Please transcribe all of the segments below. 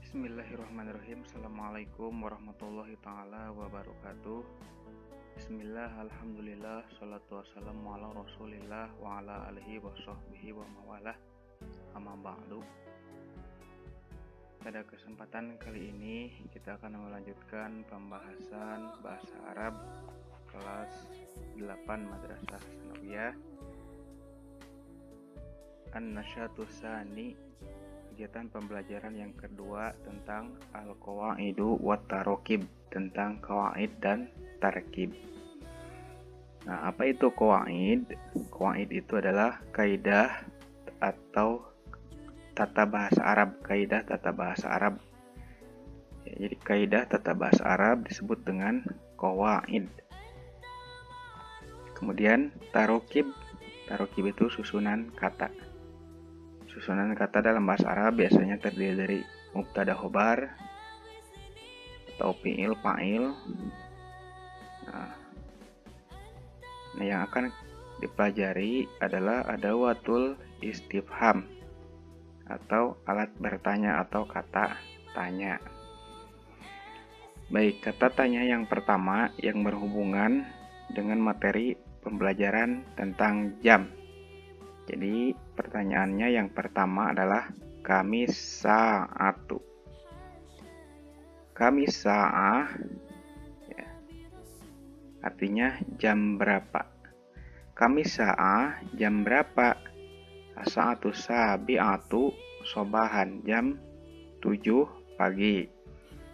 Bismillahirrahmanirrahim. Assalamualaikum warahmatullahi ta'ala wabarakatuh. Bismillah, alhamdulillah, salatu wassalamu ala rasulillah wa ala alihi wa sahbihi wa mawalah. Amma ba'du. Pada kesempatan kali ini kita akan melanjutkan pembahasan bahasa Arab kelas 8 Madrasah Sanawiyah. An-Nasyatu Tsani, kegiatan pembelajaran yang kedua tentang al-qawaidu wat tarokib, tentang qawaid dan tarkib. Nah, apa itu qawaid? Qawaid itu adalah kaidah atau tata bahasa Arab, kaidah tata bahasa Arab. Ya, jadi kaidah tata bahasa Arab disebut dengan qawaid. Kemudian tarokib itu susunan kata. Susunan kata dalam bahasa Arab biasanya terdiri dari mubtada khobar atau fi'il fa'il. Nah, yang akan dipelajari adalah adawatul istifham atau alat bertanya atau kata tanya. Baik, kata tanya yang pertama yang berhubungan dengan materi pembelajaran tentang jam. Jadi pertanyaannya yang pertama adalah kami sa'atu. Kami sa'ah ya, artinya jam berapa. Kami sa'ah jam berapa. Sa'atu sabi'atu sobahan jam 7 pagi.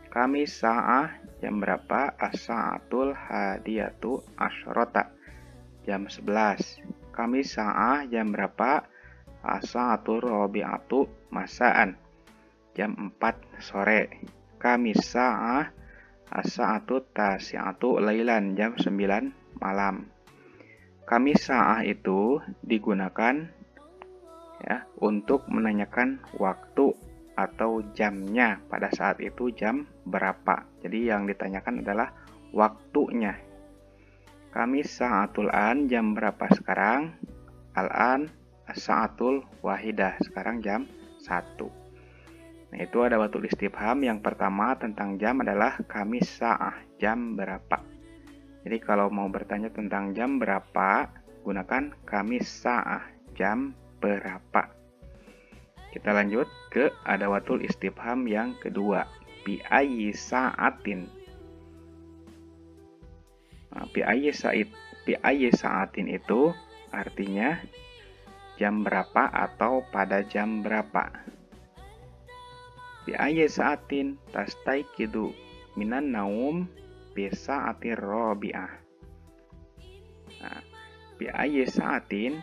Kami sa'ah jam berapa. As-sa'atul hadiyatu asyrota jam 11. Kami sa'ah jam berapa. As-sa'atul rabi'atu masaan jam 4 sore. Kami sa'ah as-sa'atu tasi'atu lailan jam 9 malam. Kami sa'ah itu digunakan ya untuk menanyakan waktu atau jamnya, pada saat itu jam berapa. Jadi yang ditanyakan adalah waktunya. Kami sa'atul an jam berapa sekarang? Al-an as-sa'atul wahidah, sekarang jam 1. Nah, itu ada adawatul istifham yang pertama tentang jam adalah kami sa'ah, jam berapa. Jadi kalau mau bertanya tentang jam berapa, gunakan kami sa'ah, jam berapa. Kita lanjut ke adawatul istifham yang kedua, bi ayyi sa'atin. Nah, bi ayyi sa'atin itu artinya jam berapa atau pada jam berapa. Bi ayyi sa'atin tastaiqidu minan naum bi sa'atir rabi'ah. Nah, bi ayyi sa'atin,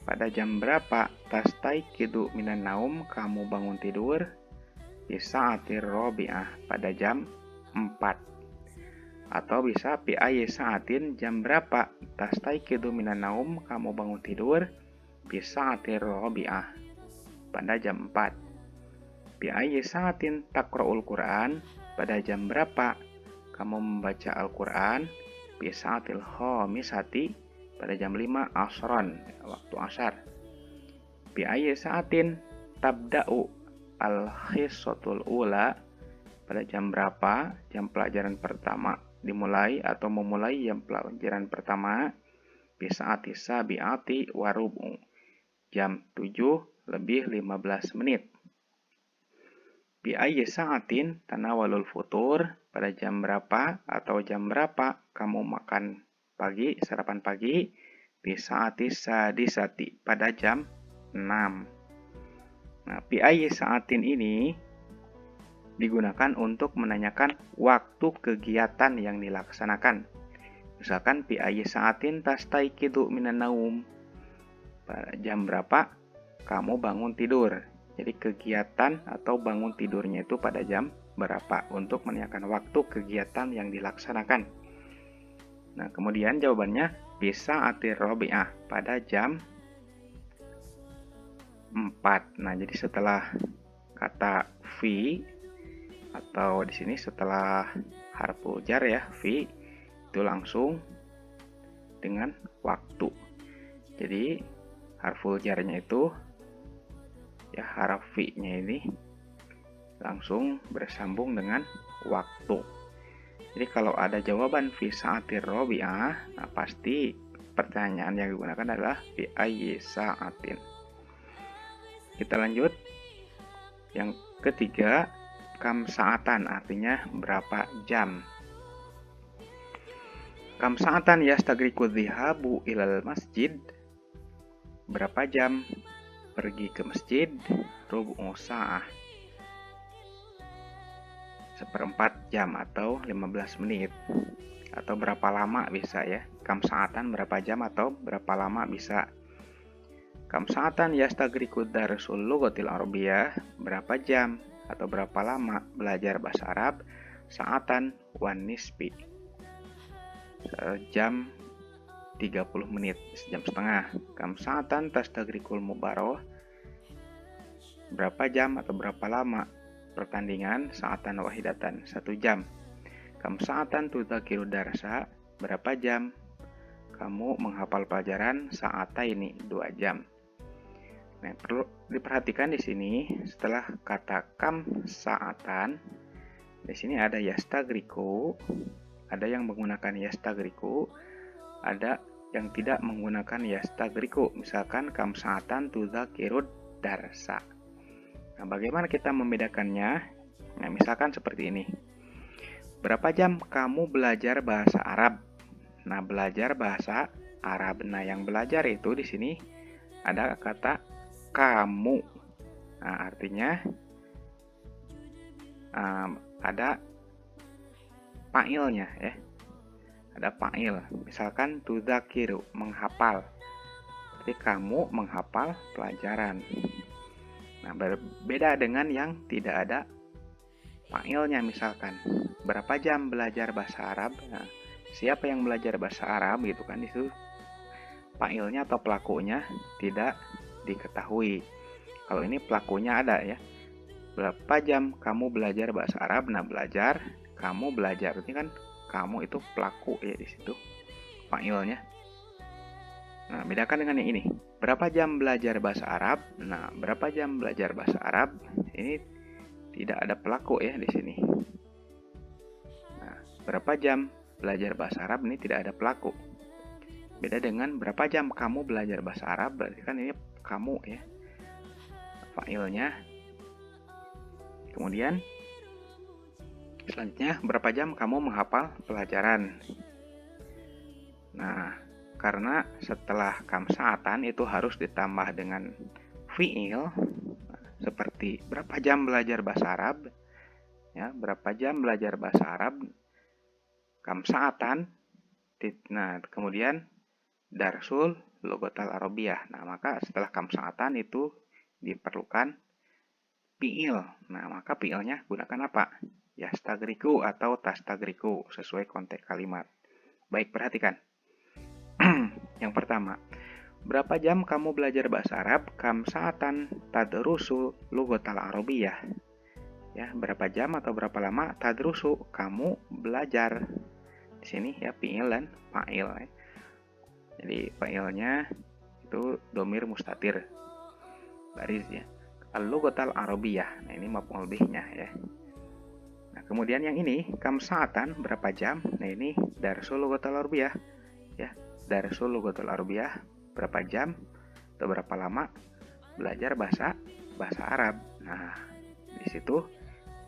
pada jam berapa tastaiqidu minan naum, kamu bangun tidur, bi sa'atir rabi'ah, pada jam 4. Atau bisa bi ayyi sa'atin, jam berapa tastaiqidu minan naum, kamu bangun tidur, bi sa'atir rabi'ah, pada jam 4. Bi ayyi sa'atin taqra'ul Qur'an, pada jam berapa kamu membaca Al-Qur'an, bi sa'atil khamisati, pada jam 5 asron, waktu asar. Bi ayyi sa'atin tabda'u al-hissatul ula, pada jam berapa jam pelajaran pertama dimulai atau memulai jam pelajaran pertama. Bi sa'ati sabi'ati warubu, jam 7 lebih 15 menit. Bi ayyi sa'atin tanawalul futur, pada jam berapa atau jam berapa kamu makan pagi, sarapan pagi. Bi sa'ati sadisati, pada jam 6. Nah, bi ayyi sa'atin ini digunakan untuk menanyakan waktu kegiatan yang dilaksanakan. Misalkan bi ayyi sa'atin tastaiqidu minan naum, pada jam berapa kamu bangun tidur. Jadi kegiatan atau bangun tidurnya itu pada jam berapa, untuk menanyakan waktu kegiatan yang dilaksanakan. Nah, kemudian jawabannya bi sa'atir rabi'ah, pada jam 4. Nah, jadi setelah kata fi atau di sini setelah harfu jar ya, fi, itu langsung dengan waktu. Jadi harfu jarnya itu ya, haraf fi-nya ini langsung bersambung dengan waktu. Jadi kalau ada jawaban fi sa'atir rabi'ah, nah pasti pertanyaan yang digunakan adalah fi ayyi sa'atin. Kita lanjut. Yang ketiga, kam sa'atan, artinya berapa jam. Kam sa'atan yastagriku dhihabu ilal masjid, berapa jam pergi ke masjid. Rubu'u sa'ah, seperempat jam atau 15 menit. Atau berapa lama bisa ya. Kam sa'atan berapa jam atau berapa lama bisa. Kam sa'atan yastagriku darsul lughatil arabiyyah, berapa jam atau berapa lama belajar bahasa Arab. Sa'atan wan nisbi, sejam 30 menit, sejam setengah. Kam sa'atan tastagrikul mubaroh, berapa jam atau berapa lama pertandingan. Sa'atan wahidatan, 1 jam. Kam sa'atan tudzakiru darsa, berapa jam kamu menghafal pelajaran. Sa'ataini, 2 jam. Nah, perlu diperhatikan di sini setelah kata kam sa'atan, di sini ada yastagriku, ada yang menggunakan yastagriku, ada yang tidak menggunakan yastagriku. Misalkan kam sa'atan tudzakirud darsa. Nah, bagaimana kita membedakannya? Nah, misalkan seperti ini. Berapa jam kamu belajar bahasa Arab? Nah, belajar bahasa Arab. Nah, yang belajar itu di sini ada kata kamu. Nah, artinya ada fa'ilnya ya. Ada fa'il. Misalkan tudzakiru, menghafal. Jadi kamu menghafal pelajaran. Nah, berbeda dengan yang tidak ada fa'ilnya. Misalkan berapa jam belajar bahasa Arab? Nah, siapa yang belajar bahasa Arab gitu kan, itu fa'ilnya atau pelakunya tidak diketahui. Kalau ini pelakunya ada ya. Berapa jam kamu belajar bahasa Arab? Nah, belajar, kamu belajar. Ini kan kamu itu pelaku ya di situ, fa'ilnya. Nah, bedakan dengan yang ini. Berapa jam belajar bahasa Arab? Nah, berapa jam belajar bahasa Arab? Ini tidak ada pelaku ya di sini. Nah, berapa jam belajar bahasa Arab? Ini tidak ada pelaku. Beda dengan berapa jam kamu belajar bahasa Arab, berarti kan ini kamu ya, fa'ilnya. Kemudian selanjutnya, berapa jam kamu menghafal pelajaran. Nah, karena setelah kam sa'atan itu harus ditambah dengan fi'il, seperti berapa jam belajar bahasa Arab ya, berapa jam belajar bahasa Arab, kam sa'atan. Nah, kemudian darsul lughatal arabiyyah. Nah, maka setelah kam sa'atan itu diperlukan fi'il. Nah, maka fi'ilnya gunakan apa? Yastagriku atau tastagriku sesuai konteks kalimat. Baik, perhatikan. Yang pertama, berapa jam kamu belajar bahasa Arab? Kam sa'atan tadrusu lughatal arabiyyah. Ya, berapa jam atau berapa lama tadrusu kamu belajar. Di sini ya fi'il dan fa'il ya. Jadi fa'ilnya itu domir mustatir, baris ya. Al-lughatal arabiyyah. Nah, ini maf'ul bihnya ya. Nah, kemudian yang ini kam sa'atan, berapa jam? Nah, ini darsul lughatal arabiyyah ya. Darsul lughatal arabiyyah, berapa jam atau berapa lama belajar bahasa Arab. Nah, di situ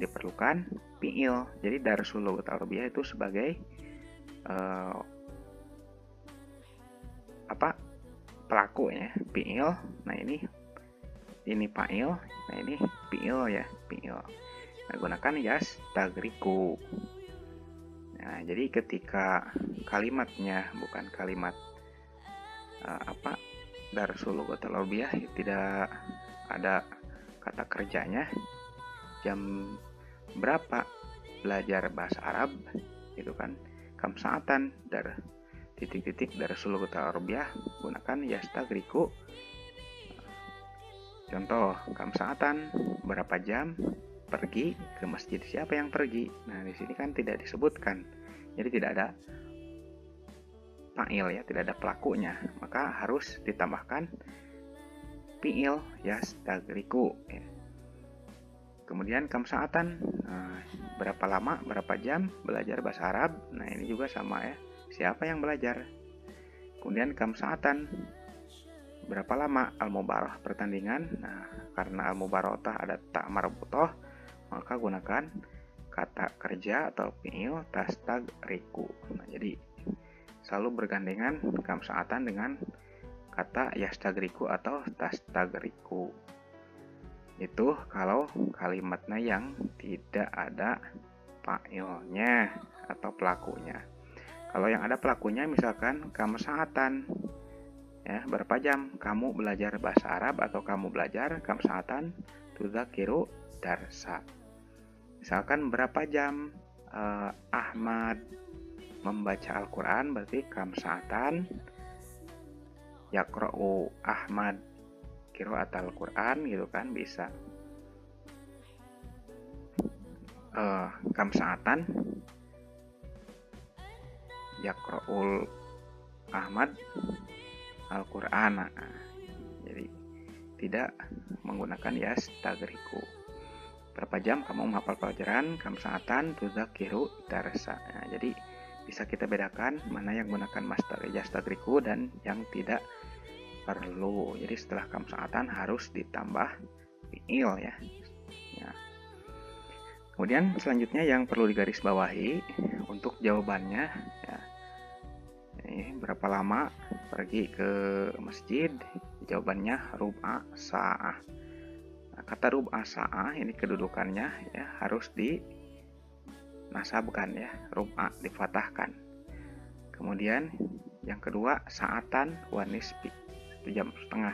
diperlukan fi'il. Jadi darsul lughatal arabiyyah itu sebagai pelaku ya, fi'il. Nah, ini fa'il. Nah, ini fi'il ya, fi'il. Nah, gunakan yastagriku. Nah, jadi ketika kalimatnya bukan kalimat darsul lughatal arabiyyah, tidak ada kata kerjanya, jam berapa belajar bahasa Arab itu kan, kam sa'atan titik-titik darsul lughatal arabiyyah, gunakan yastagriku. Contoh, kam sa'atan, berapa jam pergi ke masjid. Siapa yang pergi? Nah, di sini kan tidak disebutkan. Jadi tidak ada fa'il ya, tidak ada pelakunya. Maka harus ditambahkan fi'il yastagriku ya. Kemudian kam saatan, berapa lama, berapa jam belajar bahasa Arab. Nah, ini juga sama ya. Siapa yang belajar? Kemudian kam saatan, berapa lama al-mubarah pertandingan. Nah, karena al-mubarotah ada tak marbutoh, maka gunakan kata kerja atau fi'il tastagriku. Nah, jadi selalu bergandengan kam saatan dengan kata yastagriku atau tastagriku. Itu kalau kalimatnya yang tidak ada fa'ilnya atau pelakunya. Kalau yang ada pelakunya misalkan kamu saatan, ya, berapa jam kamu belajar bahasa Arab atau kamu belajar kamu saatan tudzakiru darsa. Misalkan berapa jam Ahmad membaca Al-Quran, berarti kamu saatan yaqra'u Ahmad qira'at Al-Quran, gitu kan, bisa. Kam saatan yaqra'ul Ahmad Al-Quran. Jadi tidak menggunakan yastagriku. Berapa jam kamu menghafal pelajaran kam saatan tudzakiru darsa. Nah, jadi bisa kita bedakan mana yang menggunakan masdar yastagriku dan yang tidak perlu. Jadi setelah kam saatan harus ditambah fi'il ya. Kemudian selanjutnya yang perlu digarisbawahi untuk jawabannya ya. Ini berapa lama pergi ke masjid? Jawabannya rub'a sa'ah. Nah, kata rub'a sa'ah ini kedudukannya ya harus dinasabkan ya, rub'a difatahkan. Kemudian yang kedua saatan wa nisbi, 1 jam setengah.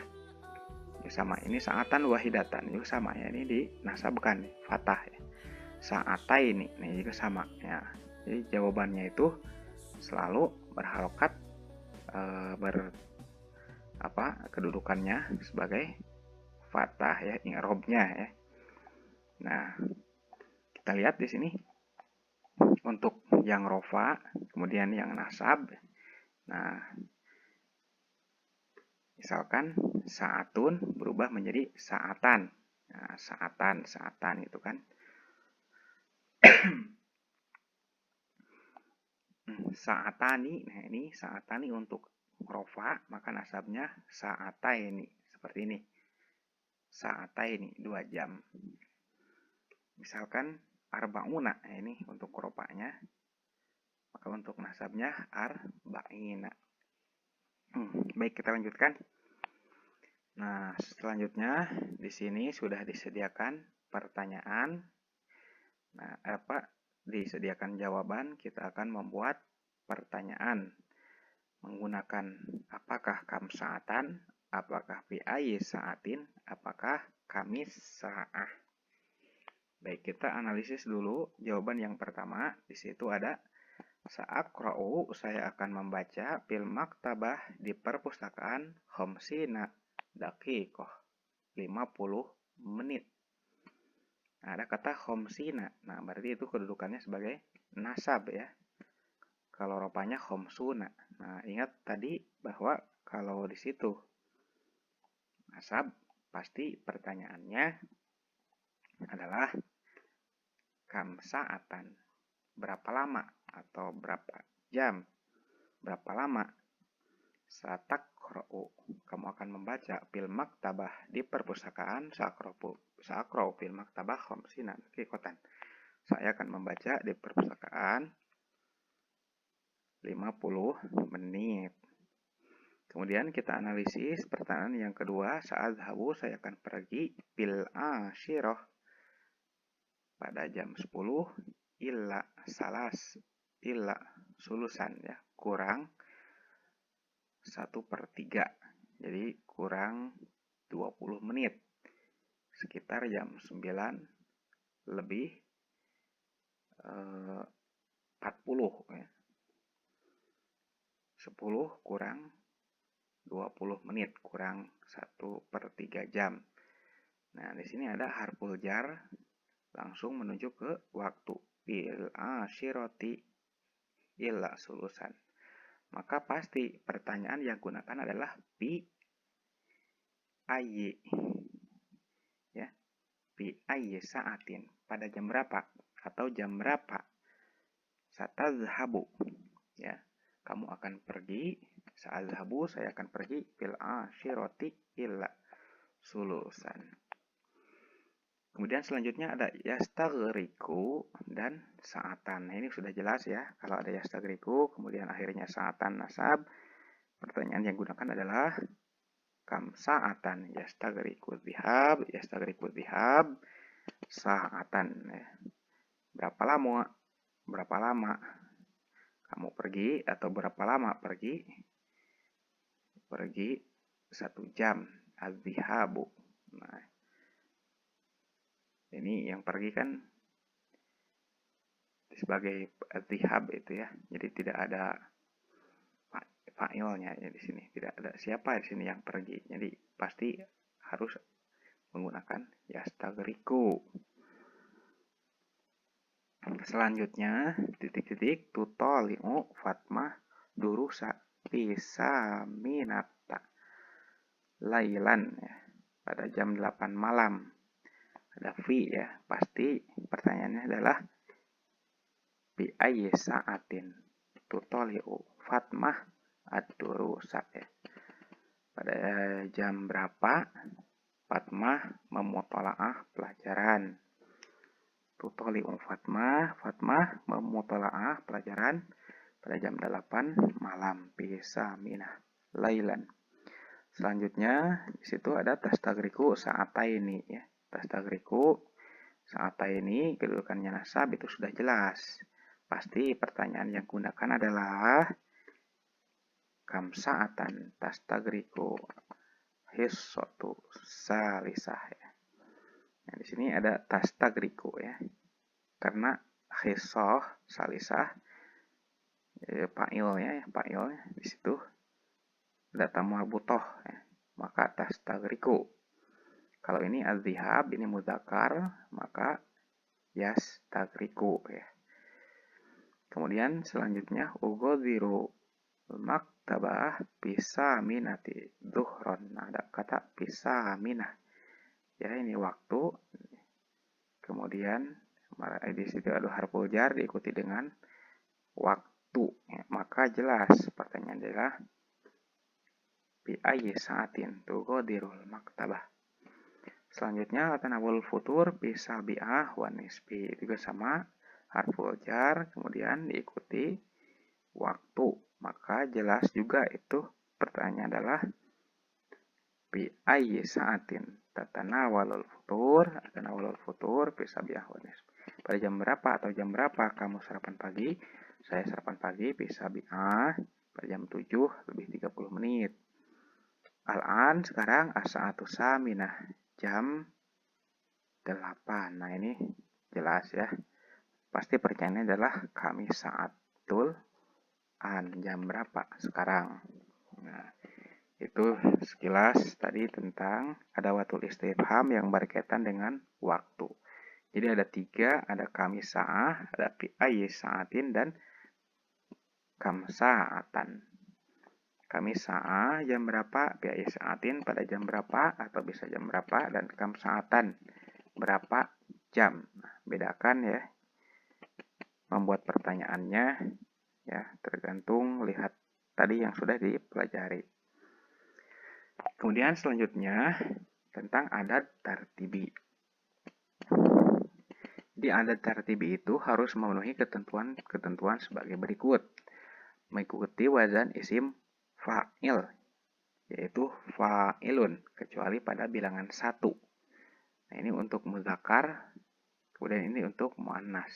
Ya, sama, ini saatan wahidatan juga sama ya, ini dinasabkan fatah ya. Sa'atai ini juga sama ya. Jadi jawabannya itu selalu berharokat kedudukannya sebagai fathah ya, i'rabnya ya. Nah, kita lihat di sini untuk yang rofa, kemudian yang nasab. Nah, misalkan saatun berubah menjadi saatan. Nah, saatan itu kan. Saatani, nah ini saatani untuk rofa, maka nasabnya saataini, seperti ini. Saataini 2 jam. Misalkan arba'una, nah ini untuk rofanya, maka untuk nasabnya arba'ina. Baik, kita lanjutkan. Nah, selanjutnya di sini sudah disediakan pertanyaan. Nah, disediakan jawaban, kita akan membuat pertanyaan menggunakan apakah kam saatan, apakah fi ayyi saatin, apakah kamis sa'ah. Baik, kita analisis dulu jawaban yang pertama. Di situ ada sa'aqra'u, saya akan membaca fil maktabah, di perpustakaan, khamsina daqiqah, 50 menit. Nah, ada kata khamsina. Nah, berarti itu kedudukannya sebagai nasab ya. Kalau rupanya khamsuna. Nah, ingat tadi bahwa kalau di situ nasab, pasti pertanyaannya adalah kam saatan. Berapa lama atau berapa jam? Berapa lama? Sataqra'u, kamu akan membaca fil maktabah, di perpustakaan, sa'aqra'u fil maktabah khamsina daqiqatan. Saya akan membaca di perpustakaan 50 menit. Kemudian kita analisis pertanyaan yang kedua, sa'adhabu, saya akan pergi, bil asyirah, pada jam 10, illa sulusan ya, kurang 1/3. Jadi kurang 20 menit. Sekitar jam 9 lebih 40 ya. 10 kurang 20 menit, kurang 1/3 jam. Nah, di sini ada harful jar, langsung menuju ke waktu. Bil asyirati illa sulusan. Maka pasti pertanyaan yang gunakan adalah bi ayyi. Ya. Fi ayyi sa'atin, pada jam berapa atau jam berapa. Satazhabu, ya. Kamu akan pergi, sa'azhabu, saya akan pergi, fil ashirati illa sulusan. Kemudian selanjutnya ada yastaghriku dan sa'atan. Nah, ini sudah jelas ya. Kalau ada yastaghriku, kemudian akhirnya sa'atan nasab, pertanyaan yang gunakan adalah kam sa'atan. Yastaghriku dhihab, sa'atan. Berapa lama? Berapa lama kamu pergi atau berapa lama pergi? Pergi 1 jam. Az-dhihabu. Nah, ini yang pergi kan sebagai dhihab itu ya. Jadi tidak ada fa'ilnya ya di sini. Tidak ada siapa di sini yang pergi. Jadi pasti harus menggunakan yastaghriku. Selanjutnya titik-titik tutoli'u Fatmah durusa bisa minata lailan ya, pada jam 8 malam. Ada fi ya, pasti pertanyaannya adalah bi ayyi sa'atin tutoli'u Fatmah ad-durusa ya. Pada jam berapa Fatmah memutolaah pelajaran. Tutoli'u Fatmah memutolaah pelajaran pada jam 8 malam. Bisa minah lailan. Selanjutnya di situ ada tastaghriku sa'ataini ya. Tastaghriku sa'ataini kedudukannya nasab itu sudah jelas. Pasti pertanyaan yang gunakan adalah kam sa'atan tastaghriku hissatu salisah ya. Nah, di sini ada tastaghriku ya. Karena hissah salisah fa'ilnya di situ ada tamar butoh ya. Maka tastaghriku. Kalau ini az-dhihab, ini mudzakkar, maka yastaghriku ya. Kemudian selanjutnya ughadiru maktabah bisa minati dhuhron. Nah, ada kata bisa minah. Ya, ini waktu. Kemudian di situ ada harful jar diikuti dengan waktu. Ya, maka jelas pertanyaan adalah bi ayyi sa'atin tughadirul maktabah. Selanjutnya tanawul futur bisa bi'ah wa nisbi. Juga sama harful jar kemudian diikuti waktu. Maka jelas juga itu pertanyaan adalah bi ayyi sa'atin tatanawalul futur bisa bi'ah wa nisbi. Pada jam berapa atau jam berapa kamu sarapan pagi? Saya sarapan pagi bisa bi'ah pada jam 7 lebih 30 menit. Al-an sekarang as-sa'atu saminah jam 8. Nah, ini jelas ya. Pasti pertanyaannya adalah kami sa'atul an jam berapa sekarang. Nah, itu sekilas tadi tentang adawatul istifham yang berkaitan dengan waktu. Jadi ada 3, ada kami sa'ah, ada fi ayyi sa'atin dan kam sa'atan. Kami sa'ah jam berapa, fi ayyi sa'atin pada jam berapa atau bisa jam berapa, dan kam sa'atan berapa jam. Nah, bedakan ya. Membuat pertanyaannya ya tergantung lihat tadi yang sudah dipelajari. Kemudian selanjutnya tentang adat tartibi. Di adat tartibi itu harus memenuhi ketentuan sebagai berikut. Mengikuti wazan isim fa'il, yaitu fa'ilun, kecuali pada bilangan 1. Nah, ini untuk mudzakkar, kemudian ini untuk muannas.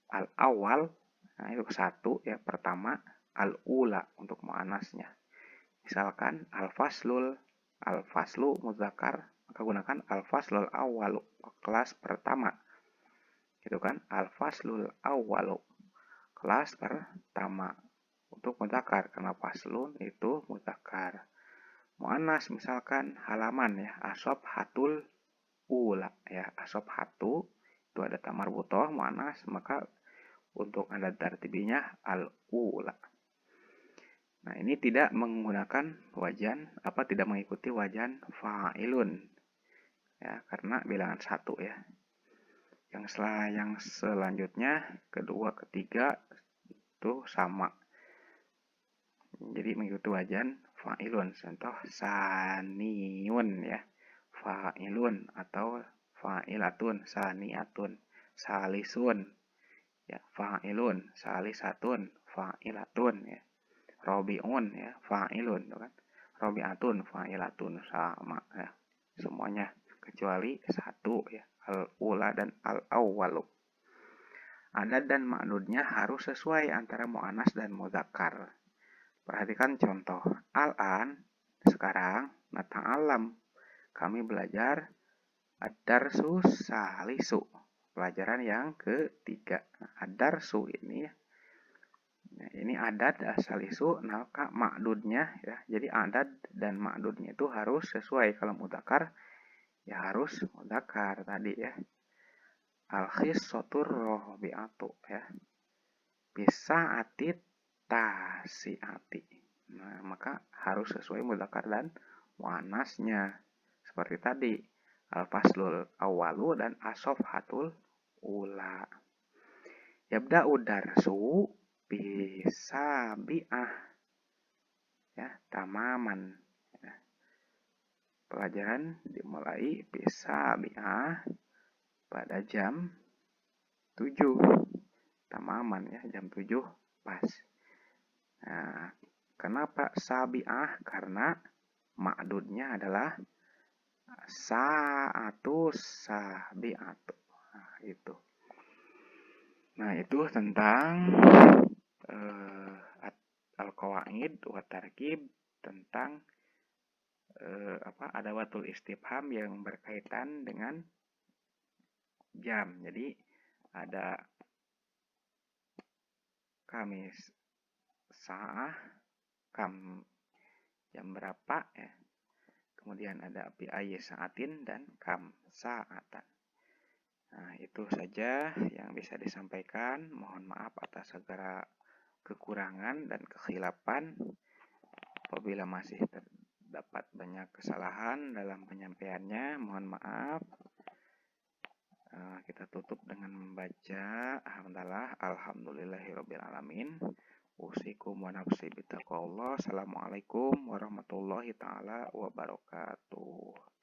Al-awal, nah itu 1 ya, pertama. Al-ula untuk muannasnya. Misalkan al-faslu mudzakkar, maka gunakan al-faslul awwalu, kelas pertama. Itu kan al-faslul awwalu, kelas pertama. Untuk mudzakkar karena faslun itu mudzakkar. Muannas misalkan halaman ya, ashabhatul ula ya, ashabhatu itu ada tamar butoh muannas, maka untuk adat tartibinya al-ula. Nah, ini tidak menggunakan wajan tidak mengikuti wajan fa'ilun. ya, karena bilangan 1 ya. Yang selanjutnya, kedua, ketiga itu sama. Jadi mengikuti wajan fa'ilun. Contoh saniun ya. Fa'ilun atau fa'ilatun, saniatun, salisun ya, fa'ilun, salisatun, fa'ilatun ya. Robiun ya, fa'ilun kan. Robiatun, fa'ilatun sama ya. Semuanya kecuali satu ya, al-ula dan al-awwalu. Adad dan ma'dudnya harus sesuai antara mu'annas dan mudzakkar. Perhatikan contoh. Al-an, sekarang, nata'alam. Kami belajar ad-darsu salisu. Pelajaran yang ketiga. Nah, ad-darsu ini ya. Nah, ini adad salisu, maka ma'dudnya ya. Jadi adad dan ma'dudnya itu harus sesuai. Kalau mudzakkar ya harus mudzakkar tadi ya. Al-khissatur robi'atu ya. Bisa atit tasiati. Nah, maka harus sesuai mudzakkar dan muannasnya. Seperti tadi, al-faslul awalu dan as-safhatul ula. Yabda'u darsu bisa bi'ah. Ya, tamaman. Ya. Pelajaran dimulai bisa bi'ah pada jam 7. Tamaman ya, jam 7 pas. Nah, kenapa sabi'ah? Karena ma'dudnya adalah sa'atus sabi'atu. Nah, itu. Nah, itu tentang al-qawaid wa tarkib, tentang adawatul istifham yang berkaitan dengan jam. Jadi ada kamis sa'ah, kam jam berapa ya. Kemudian ada bi ayyi sa'atin dan kam sa'atan. Nah, itu saja yang bisa disampaikan. Mohon maaf atas segala kekurangan dan kekhilafan. Apabila masih terdapat banyak kesalahan dalam penyampaiannya, mohon maaf. Kita tutup dengan membaca alhamdulillahirabbil alamin. Usikum wa nafsi bittaqwallah. Assalamualaikum warahmatullahi taala wabarakatuh.